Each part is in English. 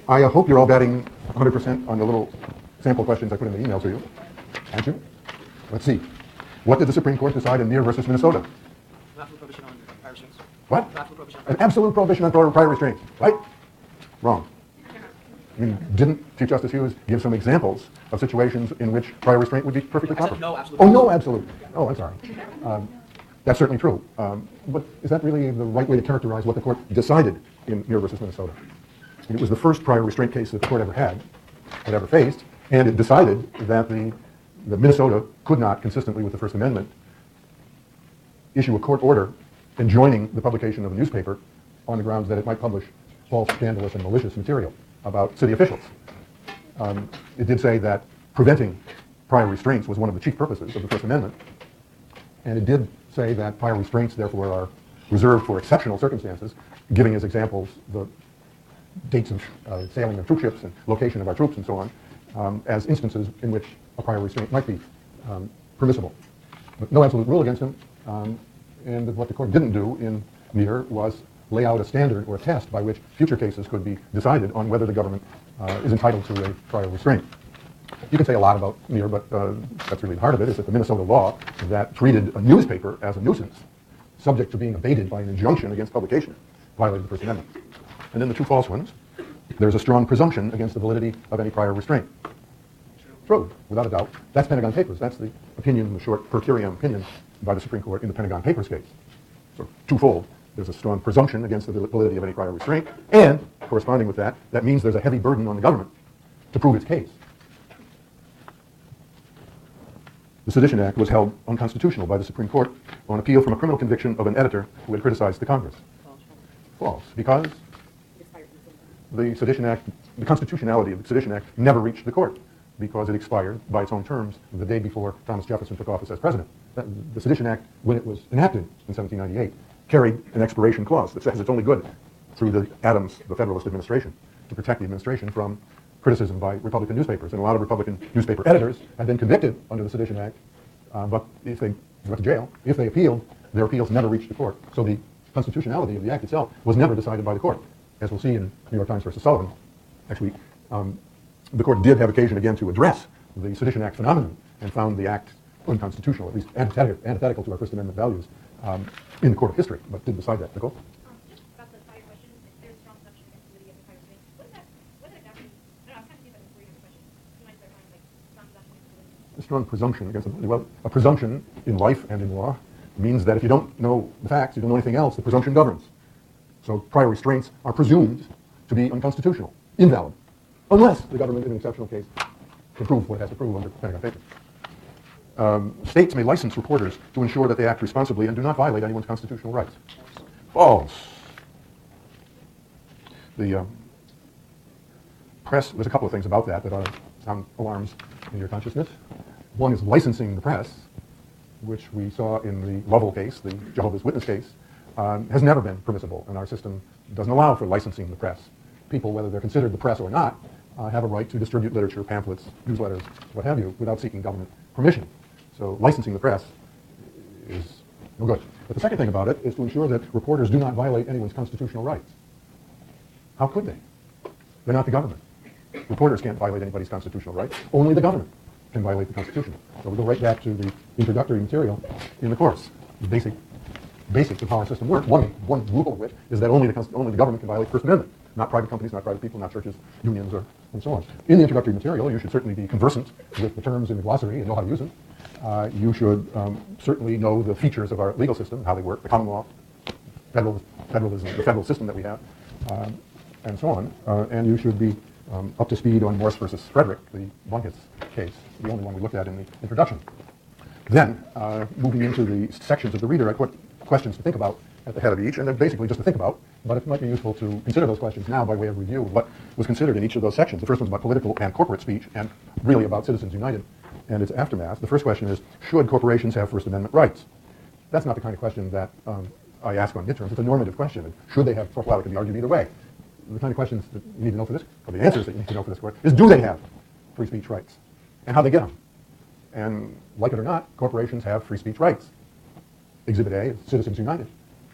I hope you're all betting 100% on the little sample questions I put in the email to you. Aren't you? Let's see. What did the Supreme Court decide in Neer versus Minnesota? Absolute prohibition on prior restraints. What? Absolute prohibition An absolute prohibition on prior restraints. Right? Wrong. I mean, didn't Chief Justice Hughes give some examples of situations in which prior restraint would be perfectly proper? No absolute. Oh, no absolute. Oh, I'm sorry. That's certainly true. But is that really the right way to characterize what the court decided in Neer versus Minnesota? It was the first prior restraint case that the court ever had, had ever faced, and it decided that Minnesota could not, consistently with the First Amendment, issue a court order enjoining the publication of a newspaper on the grounds that it might publish false, scandalous, and malicious material about city officials. It did say that preventing prior restraints was one of the chief purposes of the First Amendment, and it did say that prior restraints, therefore, are reserved for exceptional circumstances, giving as examples the dates of sailing of troop ships and location of our troops and so on, as instances in which a prior restraint might be permissible. But no absolute rule against him, and what the court didn't do in Neer was lay out a standard or a test by which future cases could be decided on whether the government is entitled to a prior restraint. You can say a lot about Neer, but that's really the heart of it, is that the Minnesota law that treated a newspaper as a nuisance, subject to being abated by an injunction against publication, violated the First Amendment. And then the two false ones, there's a strong presumption against the validity of any prior restraint. True, without a doubt. That's Pentagon Papers. That's the opinion, the short per curiam opinion by the Supreme Court in the Pentagon Papers case. So twofold. There's a strong presumption against the validity of any prior restraint, and corresponding with that, that means there's a heavy burden on the government to prove its case. The Sedition Act was held unconstitutional by the Supreme Court on appeal from a criminal conviction of an editor who had criticized the Congress. False, because the Sedition Act, the constitutionality of the Sedition Act never reached the court because it expired by its own terms the day before Thomas Jefferson took office as president. The Sedition Act, when it was enacted in 1798, carried an expiration clause that says it's only good through the Federalist administration, to protect the administration from criticism by Republican newspapers. And a lot of Republican newspaper editors had been convicted under the Sedition Act, but if they went to jail, if they appealed, their appeals never reached the court. So the constitutionality of the act itself was never decided by the court. As we'll see in New York Times versus Sullivan next week, the court did have occasion again to address the Sedition Act phenomenon and found the act unconstitutional, at least antithetical to our First Amendment values in the court of history, but did decide that. Nicole? Just about the prior question, if there's strong presumption against the validity of the prior restraint, what does that actually, I don't know, I was trying to see if I can read the question. Do you mind clarifying, like, strong presumption against the validity? A strong presumption against the validity. Well, a presumption in life and in law means that if you don't know the facts, you don't know anything else, the presumption governs. So prior restraints are presumed to be unconstitutional, invalid, unless the government, in an exceptional case, can prove what it has to prove under Pentagon Papers. States may license reporters to ensure that they act responsibly and do not violate anyone's constitutional rights. False. The press, there's a couple of things about that ought to sound alarms in your consciousness. One is licensing the press, which we saw in the Lovell case, the Jehovah's Witness case, has never been permissible, and our system doesn't allow for licensing the press. People, whether they're considered the press or not, have a right to distribute literature, pamphlets, newsletters, what have you, without seeking government permission. So licensing the press is no good. But the second thing about it is to ensure that reporters do not violate anyone's constitutional rights. How could they? They're not the government. Reporters can't violate anybody's constitutional rights. Only the government can violate the Constitution. So we go right back to the introductory material in the course. The basics of how our system works. One rule of which is that only the government can violate the First Amendment. Not private companies, not private people, not churches, unions, and so on. In the introductory material, you should certainly be conversant with the terms in the glossary and know how to use them. You should certainly know the features of our legal system, how they work, the common law, federalism, the federal system that we have, and so on. And you should be up to speed on Morse versus Frederick, the Bunkett's case, the only one we looked at in the introduction. Then, moving into the sections of the reader, I put questions to think about at the head of each, and they're basically just to think about, but it might be useful to consider those questions now by way of review of what was considered in each of those sections. The first one's about political and corporate speech, and really about Citizens United and its aftermath. The first question is, should corporations have First Amendment rights? That's not the kind of question that I ask on midterms. It's a normative question. Should they have, well, it can be argued either way. The kind of questions that you need to know for this, or the answers that you need to know for this course, is do they have free speech rights? And how they get them? And like it or not, corporations have free speech rights. Exhibit A is Citizens United,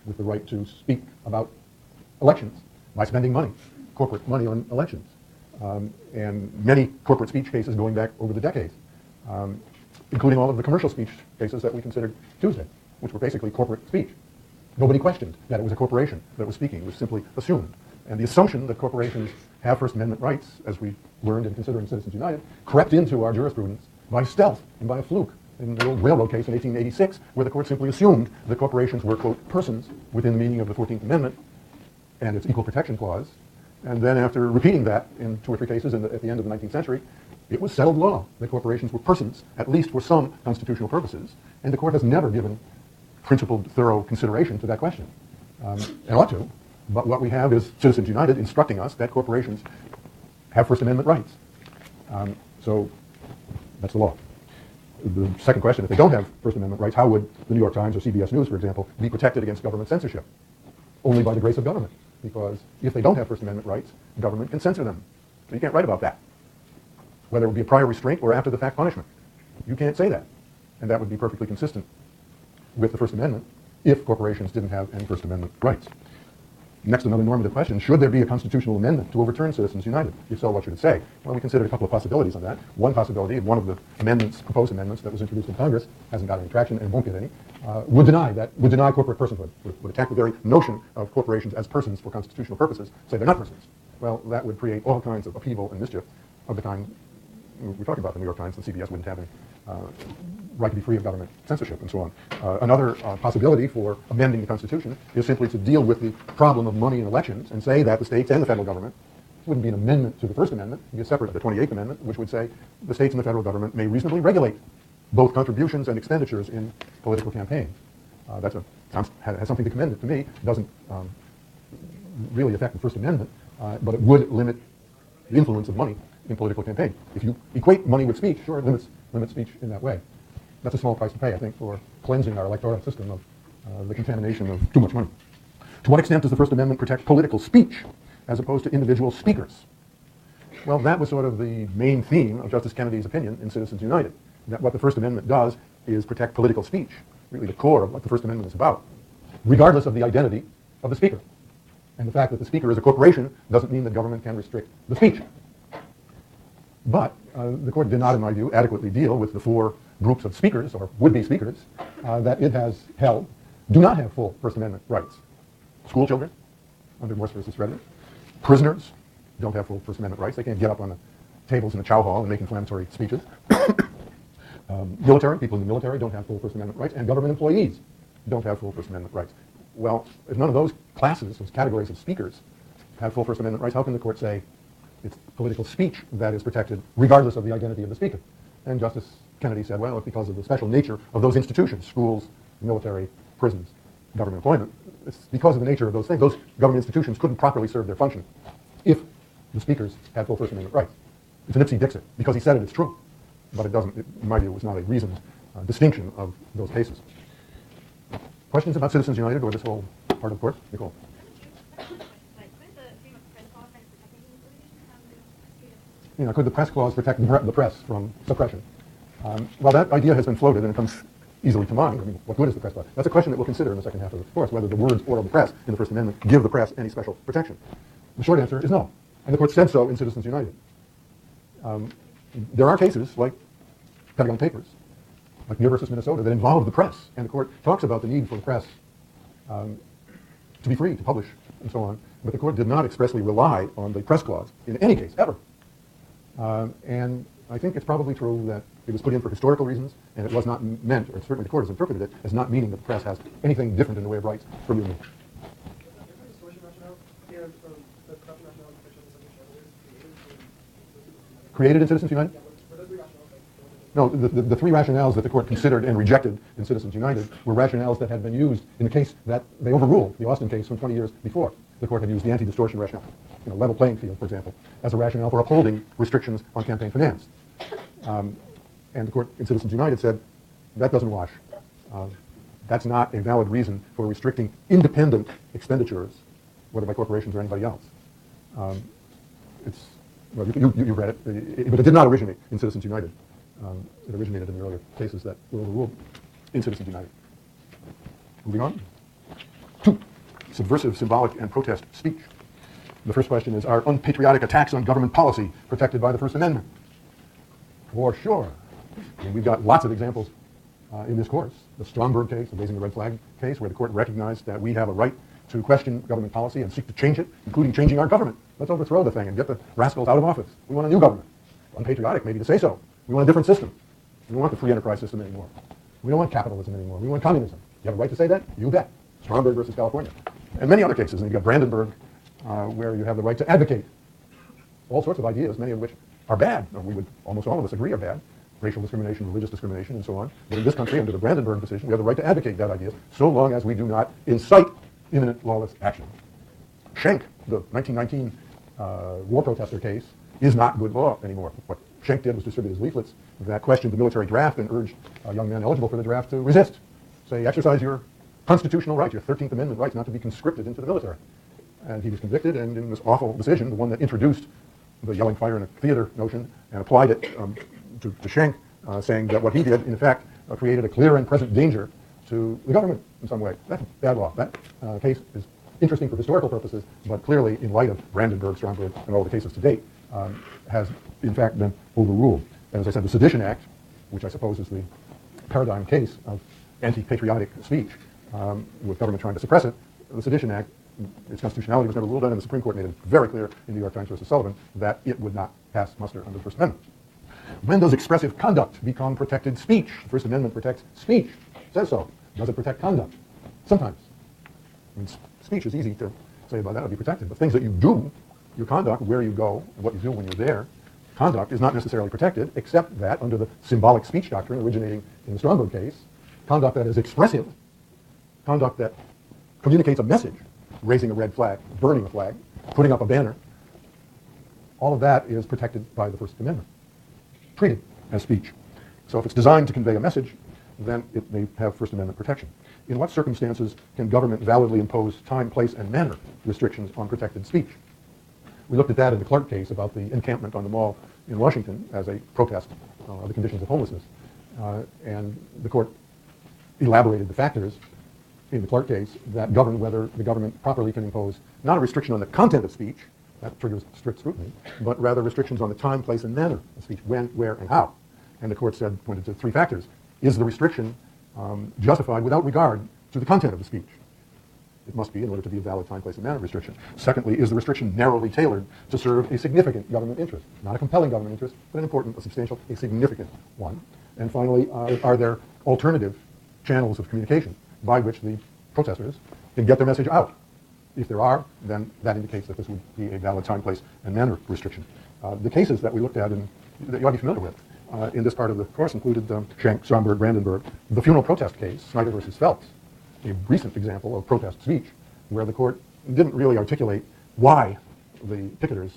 with the right to speak about elections by spending money, corporate money on elections. and many corporate speech cases going back over the decades, including all of the commercial speech cases that we considered Tuesday, which were basically corporate speech. Nobody questioned that it was a corporation that was speaking. It was simply assumed. And the assumption that corporations have First Amendment rights, as we learned in considering Citizens United, crept into our jurisprudence by stealth and by a fluke in the old railroad case in 1886, where the court simply assumed that corporations were, quote, persons within the meaning of the 14th Amendment and its Equal Protection Clause. And then after repeating that in 2 or 3 cases at the end of the 19th century, it was settled law that corporations were persons, at least for some constitutional purposes. And the court has never given principled, thorough consideration to that question. It ought to, but what we have is Citizens United instructing us that corporations have First Amendment rights. So that's the law. The second question, if they don't have First Amendment rights, how would the New York Times or CBS News, for example, be protected against government censorship? Only by the grace of government, because if they don't have First Amendment rights, government can censor them. So you can't write about that, whether it would be a prior restraint or after-the-fact punishment. You can't say that, and that would be perfectly consistent with the First Amendment if corporations didn't have any First Amendment rights. Next, another normative question, should there be a constitutional amendment to overturn Citizens United? If so, what should it say? Well, we considered a couple of possibilities on that. One possibility, one of the amendments, proposed amendments that was introduced in Congress, hasn't got any traction and won't get any, would deny corporate personhood, would attack the very notion of corporations as persons for constitutional purposes, say they're not persons. Well, that would create all kinds of upheaval and mischief of the kind we're talking about. The New York Times and CBS wouldn't have any right to be free of government censorship and so on. Another possibility for amending the Constitution is simply to deal with the problem of money in elections and say that the states and the federal government, it wouldn't be an amendment to the First Amendment, it would be a separate, the 28th Amendment, which would say the states and the federal government may reasonably regulate both contributions and expenditures in political campaigns. Has something to commend it to me. It doesn't really affect the First Amendment, but it would limit the influence of money in political campaign. If you equate money with speech, sure, it limits speech in that way. That's a small price to pay, I think, for cleansing our electoral system of the contamination of too much money. To what extent does the First Amendment protect political speech as opposed to individual speakers? Well, that was sort of the main theme of Justice Kennedy's opinion in Citizens United, that what the First Amendment does is protect political speech, really the core of what the First Amendment is about, regardless of the identity of the speaker. And the fact that the speaker is a corporation doesn't mean that government can restrict the speech. But the court did not, in my view, adequately deal with the 4 groups of speakers, or would-be speakers, that it has held do not have full First Amendment rights. School children, under Morse versus Frederick. Prisoners don't have full First Amendment rights. They can't get up on the tables in the chow hall and make inflammatory speeches. Military, people in the military don't have full First Amendment rights, and government employees don't have full First Amendment rights. Well, if none of those classes, those categories of speakers, have full First Amendment rights, how can the court say it's political speech that is protected regardless of the identity of the speaker? And Justice Kennedy said, well, it's because of the special nature of those institutions, schools, military, prisons, government employment. It's because of the nature of those things. Those government institutions couldn't properly serve their function if the speakers had full First Amendment rights. It's an ipsy-dixit. Because he said it, it's true. But it doesn't, in my view, it was not a reasoned distinction of those cases. Questions about Citizens United or this whole part of the court? Nicole. Could the press clause protect the press from suppression? Well, that idea has been floated, and it comes easily to mind. I mean, what good is the press clause? That's a question that we'll consider in the second half of the course, whether the words "or of the press" in the First Amendment give the press any special protection. The short answer is no, and the court said so in Citizens United. There are cases like Pentagon Papers, like Muir versus Minnesota, that involve the press, and the court talks about the need for the press to be free to publish and so on, but the court did not expressly rely on the press clause in any case, ever. And I think it's probably true that it was put in for historical reasons, and it was not meant, or certainly the court has interpreted it, as not meaning that the press has anything different in the way of rights from you and me. Created in Citizens United? No, the 3 rationales that the court considered and rejected in Citizens United were rationales that had been used in the case that they overruled, the Austin case from 20 years before. The court had used the anti-distortion rationale, level playing field, for example, as a rationale for upholding restrictions on campaign finance. And the court in Citizens United said, that doesn't wash. That's not a valid reason for restricting independent expenditures, whether by corporations or anybody else. Well, you read it, but it did not originate in Citizens United. It originated in the earlier cases that were overruled in Citizens United. Moving on. 2, subversive, symbolic, and protest speech. The first question is, are unpatriotic attacks on government policy protected by the First Amendment? For sure. And we've got lots of examples in this course. The Stromberg case, the raising the red flag case, where the court recognized that we have a right to question government policy and seek to change it, including changing our government. Let's overthrow the thing and get the rascals out of office. We want a new government. Unpatriotic, maybe, to say so. We want a different system. We don't want the free enterprise system anymore. We don't want capitalism anymore. We want communism. You have a right to say that? You bet. Stromberg versus California. And many other cases. And you've got Brandenburg, where you have the right to advocate all sorts of ideas, many of which are bad. Or we would, almost all of us agree, are bad. Racial discrimination, religious discrimination, and so on. But in this country, under the Brandenburg decision, we have the right to advocate that idea, so long as we do not incite imminent lawless action. Schenck, the 1919 war protester case, is not good law anymore. What Schenck did was distribute his leaflets that questioned the military draft and urged young men eligible for the draft to resist. Say, exercise your constitutional right, your 13th Amendment rights, not to be conscripted into the military. And he was convicted, and in this awful decision, the one that introduced the yelling fire in a theater notion and applied it to Schenck, saying that what he did, in fact, created a clear and present danger to the government in some way. That's bad law. That case is interesting for historical purposes, but clearly, in light of Brandenburg, Stromberg, and all the cases to date, has, in fact, been overruled. And as I said, the Sedition Act, which I suppose is the paradigm case of anti-patriotic speech, with government trying to suppress it, the Sedition Act, its constitutionality was never ruled on, and the Supreme Court made it very clear in New York Times versus Sullivan that it would not pass muster under the First Amendment. When does expressive conduct become protected speech? The First Amendment protects speech. It says so. Does it protect conduct? Sometimes. I mean, speech is easy to say about that, it'll be protected. But things that you do, your conduct, where you go, and what you do when you're there, conduct is not necessarily protected, except that under the symbolic speech doctrine originating in the Stromberg case, conduct that is expressive, conduct that communicates a message, raising a red flag, burning a flag, putting up a banner, all of that is protected by the First Amendment, treated as speech. So if it's designed to convey a message, then it may have First Amendment protection. In what circumstances can government validly impose time, place, and manner restrictions on protected speech? We looked at that in the Clark case about the encampment on the mall in Washington as a protest of the conditions of homelessness. And the court elaborated the factors in the Clark case that govern whether the government properly can impose not a restriction on the content of speech, that triggers strict scrutiny, but rather restrictions on the time, place, and manner of speech, when, where, and how. And the court pointed to three factors. Is the restriction justified without regard to the content of the speech? It must be in order to be a valid time, place, and manner restriction. Secondly, is the restriction narrowly tailored to serve a significant government interest? Not a compelling government interest, but an important, a substantial, a significant one. And finally, are there alternative channels of communication by which the protesters can get their message out? If there are, then that indicates that this would be a valid time, place, and manner restriction. The cases that we looked at that you ought to be familiar with in this part of the course included Schenck, Stromberg, Brandenburg, the funeral protest case, Snyder versus Phelps, a recent example of protest speech where the court didn't really articulate why the picketers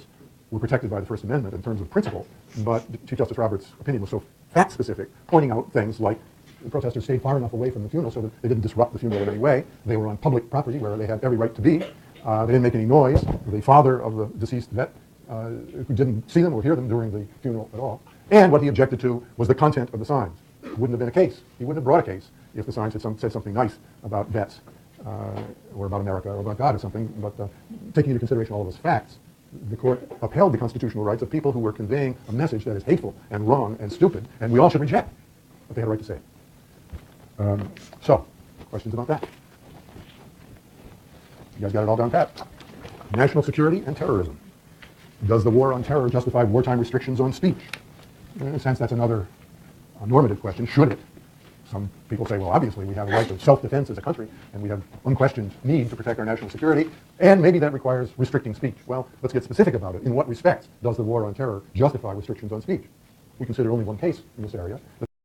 were protected by the First Amendment in terms of principle, but Chief Justice Roberts' opinion was so fact-specific, pointing out things like the protesters stayed far enough away from the funeral so that they didn't disrupt the funeral in any way. They were on public property where they had every right to be. They didn't make any noise. The father of the deceased vet, who didn't see them or hear them during the funeral at all. And what he objected to was the content of the signs. It wouldn't have been a case. He wouldn't have brought a case if the signs had said something nice about vets or about America or about God or something. But taking into consideration all of those facts, the court upheld the constitutional rights of people who were conveying a message that is hateful and wrong and stupid, and we all should reject. But they had a right to say it. So, questions about that? You guys got it all down pat? National security and terrorism. Does the war on terror justify wartime restrictions on speech? In a sense, that's another normative question. Should it? Some people say, well, obviously we have a right to self-defense as a country, and we have unquestioned need to protect our national security, and maybe that requires restricting speech. Well, let's get specific about it. In what respects does the war on terror justify restrictions on speech? We consider only one case in this area, the